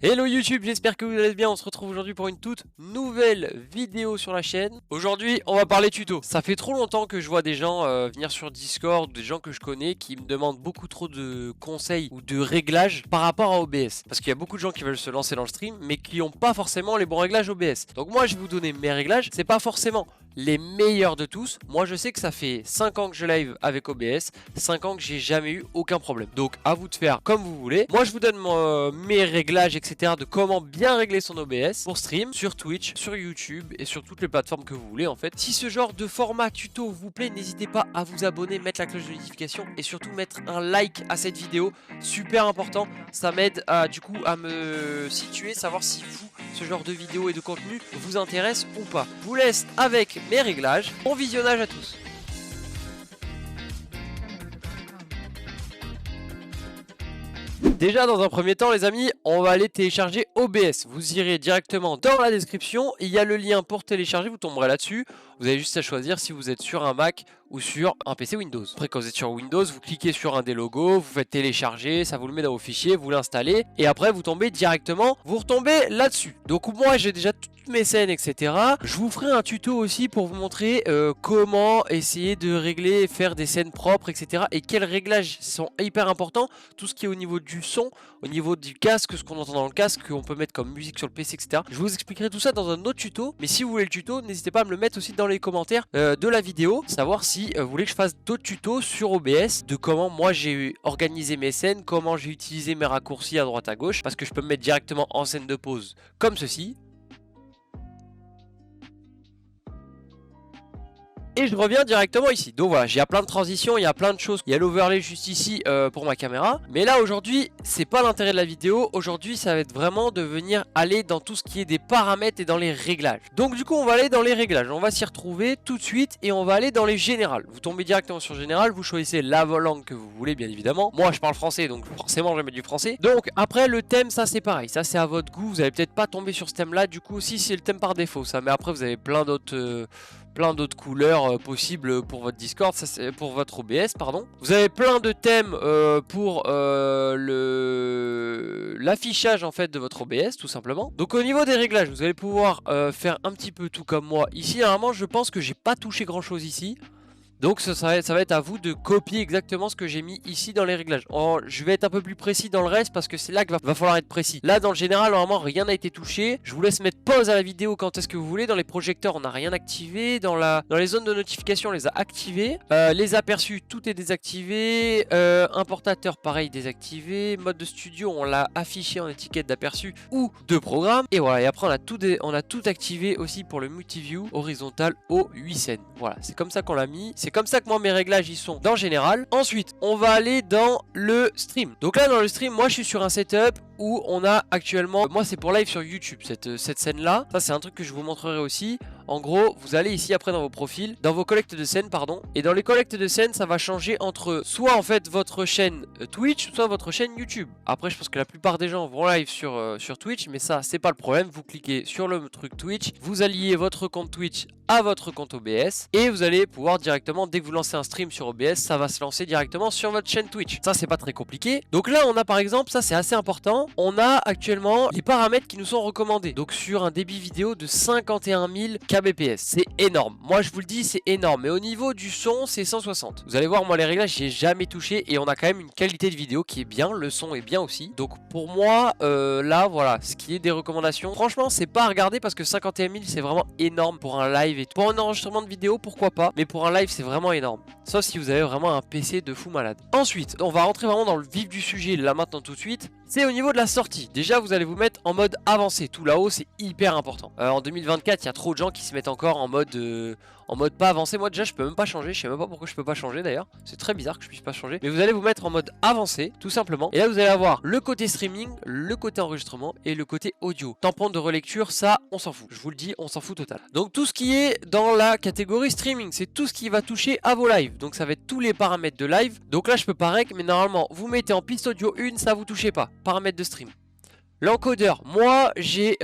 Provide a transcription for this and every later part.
Hello YouTube, j'espère que vous allez bien. On se retrouve aujourd'hui pour une toute nouvelle vidéo sur la chaîne. Aujourd'hui, on va parler tuto. Ça fait trop longtemps que je vois des gens venir sur Discord, des gens que je connais qui me demandent beaucoup trop de conseils ou de réglages par rapport à OBS. Parce qu'il y a beaucoup de gens qui veulent se lancer dans le stream, mais qui n'ont pas forcément les bons réglages OBS. Donc moi, je vais vous donner mes réglages. C'est pas forcément les meilleurs de tous. Moi, je sais que ça fait 5 ans que je live avec OBS, 5 ans que j'ai jamais eu aucun problème. Donc, à vous de faire comme vous voulez. Moi, je vous donne mes réglages, etc. de comment bien régler son OBS pour stream sur Twitch, sur YouTube et sur toutes les plateformes que vous voulez en fait. Si ce genre de format tuto vous plaît, n'hésitez pas à vous abonner, mettre la cloche de notification et surtout mettre un like à cette vidéo. Super important. Ça m'aide du coup à me situer, savoir si vous, ce genre de vidéo et de contenu vous intéresse ou pas. Je vous laisse avec mes réglages. Bon visionnage à tous. Déjà dans un premier temps les amis, on va aller télécharger OBS. Vous irez directement dans la description, il y a le lien pour télécharger, vous tomberez là-dessus. Vous avez juste à choisir si vous êtes sur un Mac ou sur un PC Windows. Après quand vous êtes sur Windows, vous cliquez sur un des logos, vous faites télécharger, ça vous le met dans vos fichiers, vous l'installez et après vous tombez directement, vous retombez là-dessus. Donc moi j'ai déjà toutes mes scènes etc. Je vous ferai un tuto aussi pour vous montrer comment essayer de régler, faire des scènes propres etc. Et quels réglages sont hyper importants, tout ce qui est au niveau du son, au niveau du casque, ce qu'on entend dans le casque, qu'on peut mettre comme musique sur le PC etc. Je vous expliquerai tout ça dans un autre tuto, mais si vous voulez le tuto, n'hésitez pas à me le mettre aussi dans les commentaires de la vidéo, savoir si vous voulez que je fasse d'autres tutos sur OBS, de comment moi j'ai organisé mes scènes, comment j'ai utilisé mes raccourcis à droite à gauche, parce que je peux me mettre directement en scène de pause comme ceci. Et je reviens directement ici. Donc voilà, il y a plein de transitions, il y a plein de choses. Il y a l'overlay juste ici pour ma caméra. Mais là aujourd'hui, c'est pas l'intérêt de la vidéo. Aujourd'hui, ça va être vraiment de venir aller dans tout ce qui est des paramètres et dans les réglages. Donc du coup, on va aller dans les réglages. On va s'y retrouver tout de suite et on va aller dans les générales. Vous tombez directement sur général, vous choisissez la langue que vous voulez bien évidemment. Moi, je parle français, donc forcément, je vais mettre du français. Donc après, le thème, ça c'est pareil. Ça c'est à votre goût. Vous allez peut-être pas tomber sur ce thème-là. Du coup aussi, c'est le thème par défaut. Ça, mais après, vous avez plein d'autres couleurs possibles pour votre Discord, ça c'est pour votre OBS pardon. Vous avez plein de thèmes pour l'affichage en fait de votre OBS tout simplement. Donc au niveau des réglages, vous allez pouvoir faire un petit peu tout comme moi. Ici normalement je pense que j'ai pas touché grand chose ici. Donc ça va être à vous de copier exactement ce que j'ai mis ici dans les réglages. Je vais être un peu plus précis dans le reste parce que c'est là qu'il va falloir être précis. Là dans le général normalement rien n'a été touché. Je vous laisse mettre pause à la vidéo quand est-ce que vous voulez. Dans les projecteurs on n'a rien activé. Dans les zones de notification on les a activées. Les aperçus tout est désactivé. Importateur pareil désactivé. Mode de studio on l'a affiché en étiquette d'aperçu ou de programme. Et voilà, et après on a tout activé aussi pour le multiview horizontal aux 8 scènes. Voilà, c'est comme ça qu'on l'a mis. C'est comme ça que moi mes réglages ils sont dans général. Ensuite on va aller dans le stream. Donc là dans le stream moi je suis sur un setup où on a actuellement, moi c'est pour live sur YouTube cette scène là. Ça c'est un truc que je vous montrerai aussi. En gros vous allez ici après dans vos profils, dans vos collectes de scènes pardon. Et dans les collectes de scènes ça va changer entre soit en fait votre chaîne Twitch, soit votre chaîne YouTube. Après je pense que la plupart des gens vont live sur Twitch, mais ça c'est pas le problème. Vous cliquez sur le truc Twitch, vous alliez votre compte Twitch à votre compte OBS et vous allez pouvoir directement, dès que vous lancez un stream sur OBS, ça va se lancer directement sur votre chaîne Twitch. Ça c'est pas très compliqué. Donc là on a par exemple, ça c'est assez important, on a actuellement les paramètres qui nous sont recommandés. Donc sur un débit vidéo de 51 000 kbps, c'est énorme. Moi je vous le dis, c'est énorme. Mais au niveau du son, c'est 160. Vous allez voir, moi les réglages, j'ai jamais touché et on a quand même une qualité de vidéo qui est bien. Le son est bien aussi. Donc pour moi, là voilà, ce qui est des recommandations, franchement c'est pas à regarder parce que 51 000 c'est vraiment énorme pour un live et tout. Pour un enregistrement de vidéo, pourquoi pas, mais pour un live c'est vraiment énorme. Sauf si vous avez vraiment un PC de fou malade. Ensuite, on va rentrer vraiment dans le vif du sujet là maintenant tout de suite. C'est au niveau de la sortie. Déjà vous allez vous mettre en mode avancé. Tout là-haut c'est hyper important. En 2024 il y a trop de gens qui se mettent encore en mode pas avancé. Moi déjà je peux même pas changer. Je sais même pas pourquoi je peux pas changer d'ailleurs. C'est très bizarre que je puisse pas changer. Mais vous allez vous mettre en mode avancé tout simplement. Et là vous allez avoir le côté streaming, le côté enregistrement et le côté audio. Tampon de relecture, ça on s'en fout. Je vous le dis, on s'en fout total. Donc tout ce qui est dans la catégorie streaming, c'est tout ce qui va toucher à vos lives. Donc ça va être tous les paramètres de live. Donc là je peux pas rec, mais normalement vous mettez en piste audio 1, ça vous touchez pas. Paramètres de stream. L'encodeur, moi j'ai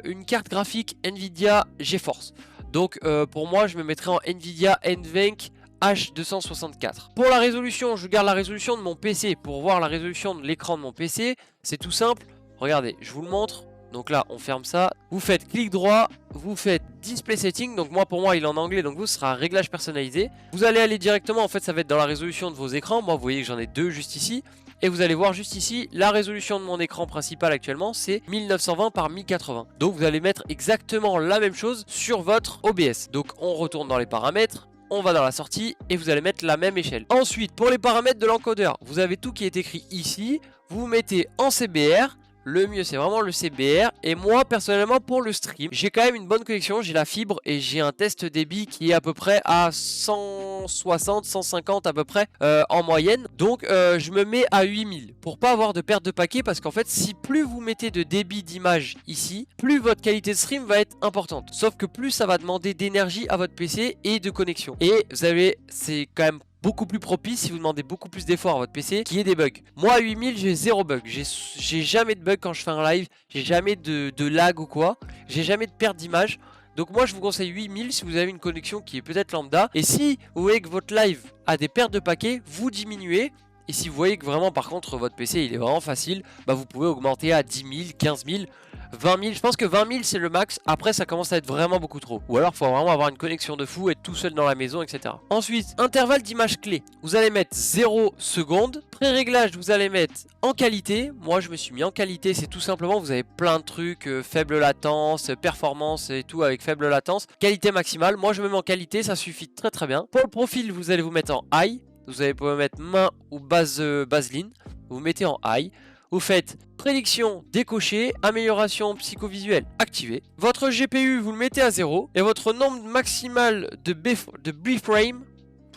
une carte graphique Nvidia GeForce. Donc pour moi je me mettrai en Nvidia NVENC H264. Pour la résolution, je garde la résolution de mon PC. Pour voir la résolution de l'écran de mon PC, c'est tout simple. regardez, je vous le montre. Donc là, on ferme ça. Vous faites clic droit, vous faites Display Setting. Donc moi, pour moi, il est en anglais. Donc vous, ce sera réglage personnalisé. Vous allez aller directement, en fait, ça va être dans la résolution de vos écrans. Moi, vous voyez que j'en ai deux juste ici. Et vous allez voir juste ici, la résolution de mon écran principal actuellement, c'est 1920 par 1080. Donc vous allez mettre exactement la même chose sur votre OBS. Donc on retourne dans les paramètres. On va dans la sortie et vous allez mettre la même échelle. Ensuite, pour les paramètres de l'encodeur, vous avez tout qui est écrit ici. Vous mettez en CBR. Le mieux c'est vraiment le CBR. Et moi personnellement pour le stream, j'ai quand même une bonne connexion, j'ai la fibre et j'ai un test débit qui est à peu près à 160, 150 à peu près en moyenne. Donc je me mets à 8000 pour pas avoir de perte de paquet, parce qu'en fait si plus vous mettez de débit d'image ici, plus votre qualité de stream va être importante. Sauf que plus ça va demander d'énergie à votre PC et de connexion. Et vous savez, c'est quand même beaucoup plus propice si vous demandez beaucoup plus d'efforts à votre PC qui est des bugs. Moi à 8000 j'ai zéro bug, j'ai jamais de bug quand je fais un live, j'ai jamais de lag ou quoi, j'ai jamais de perte d'image. Donc moi je vous conseille 8000 si vous avez une connexion qui est peut-être lambda. Et si vous voyez que votre live a des pertes de paquets, vous diminuez. Et si vous voyez que vraiment par contre votre PC il est vraiment facile, bah vous pouvez augmenter à 10 000, 15 000, 20 000. Je pense que 20 000 c'est le max, après ça commence à être vraiment beaucoup trop. Ou alors il faut vraiment avoir une connexion de fou, être tout seul dans la maison, etc. Ensuite, intervalle d'image clé. Vous allez mettre 0 secondes. Pré-réglage, vous allez mettre en qualité. Moi je me suis mis en qualité, c'est tout simplement, vous avez plein de trucs, faible latence, performance et tout avec faible latence. Qualité maximale, moi je me mets en qualité, ça suffit très très bien. Pour le profil, vous allez vous mettre en high. Vous allez pouvoir mettre main ou baseline. Vous mettez en high. Vous faites prédiction décoché, amélioration psychovisuelle activée. Votre GPU vous le mettez à 0. Et votre nombre maximal de B-frame,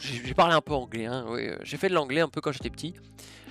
j'ai parlé un peu anglais, hein, oui, j'ai fait de l'anglais un peu quand j'étais petit.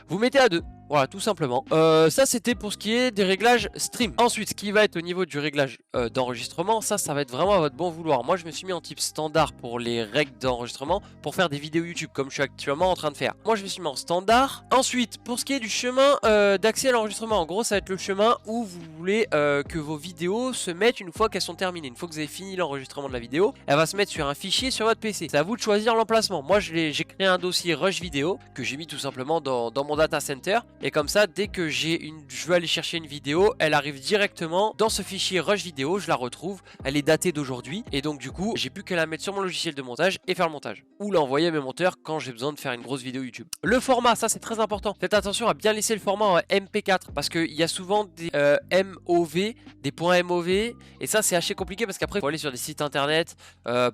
Vous mettez à 2. Voilà, tout simplement. Ça, c'était pour ce qui est des réglages stream. Ensuite, ce qui va être au niveau du réglage d'enregistrement, ça va être vraiment à votre bon vouloir. Moi, je me suis mis en type standard pour les règles d'enregistrement pour faire des vidéos YouTube, comme je suis actuellement en train de faire. Moi, je me suis mis en standard. Ensuite, pour ce qui est du chemin d'accès à l'enregistrement, en gros, ça va être le chemin où vous voulez que vos vidéos se mettent une fois qu'elles sont terminées. Une fois que vous avez fini l'enregistrement de la vidéo, elle va se mettre sur un fichier sur votre PC. C'est à vous de choisir l'emplacement. Moi, j'ai créé un dossier Rush Vidéo que j'ai mis tout simplement dans mon data center. Et comme ça, dès que je veux aller chercher une vidéo, elle arrive directement dans ce fichier Rush Vidéo, je la retrouve, elle est datée d'aujourd'hui. Et donc du coup, j'ai plus qu'à la mettre sur mon logiciel de montage et faire le montage. Ou l'envoyer à mes monteurs quand j'ai besoin de faire une grosse vidéo YouTube. Le format, ça c'est très important. Faites attention à bien laisser le format en MP4. Parce qu'il y a souvent des MOV, des points MOV. Et ça c'est assez compliqué parce qu'après, il faut aller sur des sites internet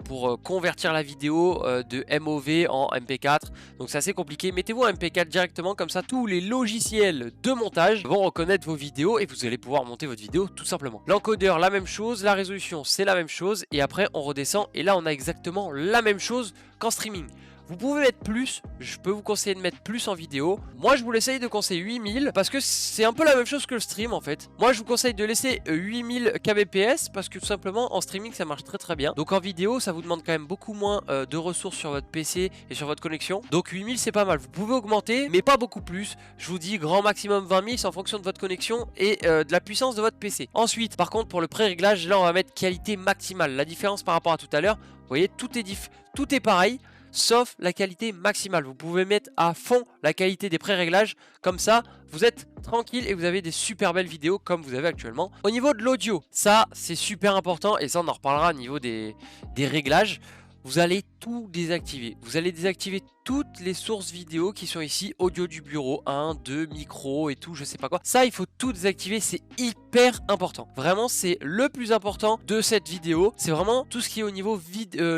pour convertir la vidéo de MOV en MP4. Donc c'est assez compliqué. Mettez-vous en MP4 directement, comme ça tous les logiciels de montage vont reconnaître vos vidéos et vous allez pouvoir monter votre vidéo tout simplement. L'encodeur, la même chose, la résolution c'est la même chose, et après on redescend et là on a exactement la même chose qu'en streaming. Vous pouvez mettre plus, je peux vous conseiller de mettre plus en vidéo. Moi je vous conseille de conseiller 8000 parce que c'est un peu la même chose que le stream en fait. Moi je vous conseille de laisser 8000 kbps parce que tout simplement en streaming ça marche très très bien. Donc en vidéo ça vous demande quand même beaucoup moins de ressources sur votre PC et sur votre connexion. Donc 8000 c'est pas mal, vous pouvez augmenter mais pas beaucoup plus. Je vous dis grand maximum 20 000, c'est en fonction de votre connexion et de la puissance de votre PC. Ensuite par contre pour le pré-réglage, là on va mettre qualité maximale. La différence par rapport à tout à l'heure, vous voyez tout est pareil, sauf la qualité maximale. Vous pouvez mettre à fond la qualité des pré-réglages, comme ça vous êtes tranquille et vous avez des super belles vidéos comme vous avez actuellement. Au niveau de l'audio, ça c'est super important et ça on en reparlera au niveau des réglages. Vous allez tout désactiver. Vous allez désactiver toutes les sources vidéo qui sont ici. Audio du bureau, 1, 2, micro et tout, je sais pas quoi. Ça, il faut tout désactiver, c'est hyper important. Vraiment, c'est le plus important de cette vidéo. C'est vraiment tout ce qui est au niveau,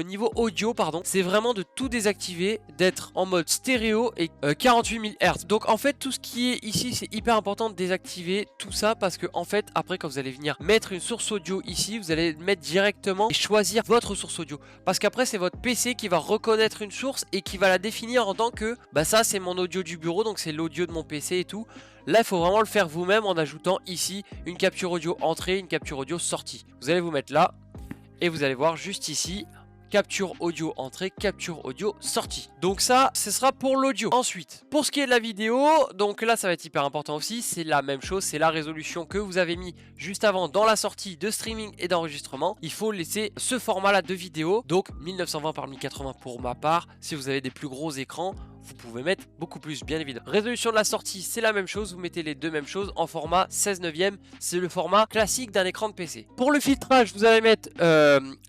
niveau audio, pardon. C'est vraiment de tout désactiver, d'être en mode stéréo et 48 000 Hz. Donc en fait, tout ce qui est ici, c'est hyper important de désactiver tout ça parce que en fait, après, quand vous allez venir mettre une source audio ici, vous allez mettre directement et choisir votre source audio. Parce qu'après, c'est votre PC qui va reconnaître une source et qui va la définir en tant que bah ça c'est mon audio du bureau, donc c'est l'audio de mon PC et tout. Là il faut vraiment le faire vous-même en ajoutant ici une capture audio entrée, une capture audio sortie. Vous allez vous mettre là et vous allez voir juste ici capture audio entrée, capture audio sortie. Donc ça, ce sera pour l'audio. Ensuite, pour ce qui est de la vidéo, donc là ça va être hyper important aussi, c'est la même chose, c'est la résolution que vous avez mis juste avant dans la sortie de streaming et d'enregistrement. Il faut laisser ce format là de vidéo, donc 1920 par 1080 pour ma part. Si vous avez des plus gros écrans, vous pouvez mettre beaucoup plus, bien évidemment. Résolution de la sortie, c'est la même chose, vous mettez les deux mêmes choses en format 16/9, c'est le format classique d'un écran de PC. Pour le filtrage, vous allez mettre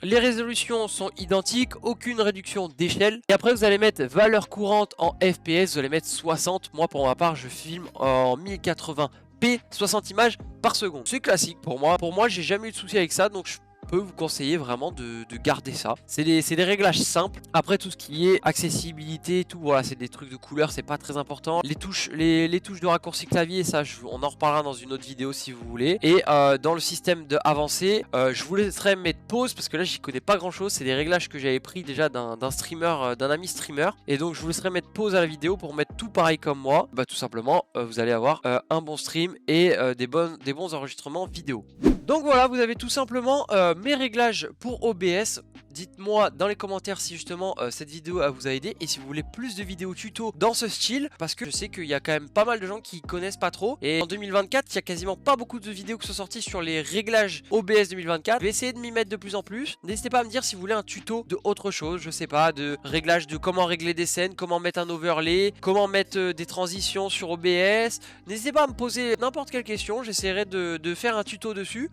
les résolutions sont identiques, aucune réduction d'échelle. Et après, vous allez mettre valeur courante en FPS, vous allez mettre 60. Moi, pour ma part, je filme en 1080p, 60 images par seconde. C'est classique pour moi. Pour moi, j'ai jamais eu de souci avec ça, donc je peux vous conseiller vraiment de garder ça. C'est des réglages simples. Après, tout ce qui est accessibilité et tout, voilà, c'est des trucs de couleur, c'est pas très important. Les touches de raccourci clavier, ça, on en reparlera dans une autre vidéo si vous voulez. Et dans le système de avancé, je vous laisserai mettre pause parce que là, j'y connais pas grand chose. C'est des réglages que j'avais pris déjà d'un streamer, d'un ami streamer. Et donc, je vous laisserai mettre pause à la vidéo pour mettre tout pareil comme moi. Bah, tout simplement, vous allez avoir un bon stream et des bons enregistrements vidéo. Donc voilà, vous avez tout simplement mes réglages pour OBS. Dites-moi dans les commentaires si justement cette vidéo vous a aidé et si vous voulez plus de vidéos tuto dans ce style, parce que je sais qu'il y a quand même pas mal de gens qui connaissent pas trop. Et en 2024, il y a quasiment pas beaucoup de vidéos qui sont sorties sur les réglages OBS 2024. Je vais essayer de m'y mettre de plus en plus. N'hésitez pas à me dire si vous voulez un tuto de autre chose, je sais pas, de réglage de comment régler des scènes, comment mettre un overlay, comment mettre des transitions sur OBS. N'hésitez pas à me poser n'importe quelle question, j'essaierai de faire un tuto dessus.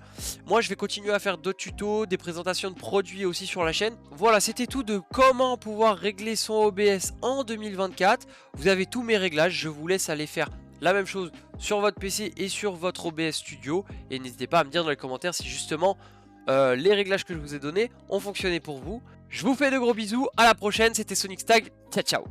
Moi, je vais continuer à faire d'autres tutos, des présentations de produits aussi sur la chaîne. Voilà, c'était tout de comment pouvoir régler son OBS en 2024. Vous avez tous mes réglages, je vous laisse aller faire la même chose sur votre PC et sur votre OBS Studio. Et n'hésitez pas à me dire dans les commentaires si justement les réglages que je vous ai donnés ont fonctionné pour vous. Je vous fais de gros bisous, à la prochaine, c'était Sonic Stag, ciao ciao.